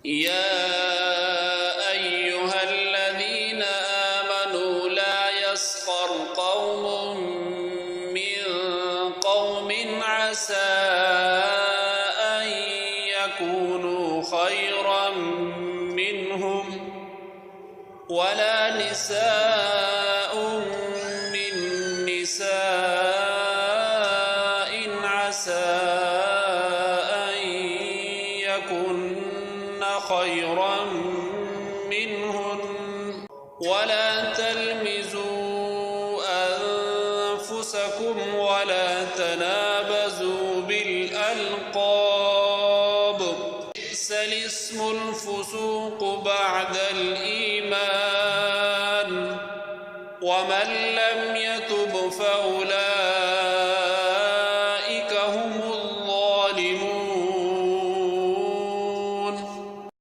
يا أيها الذين آمنوا لا يسخر قوم من قوم عسى أن يكونوا خيرا منهم ولا نساء من نساء عسى أن يكن خيرا منهن ولا تلمزوا أنفسكم ولا تنابزوا بالألقاب بئس الاسم الفسوق بعد الإيمان ومن لم يتب فأولئك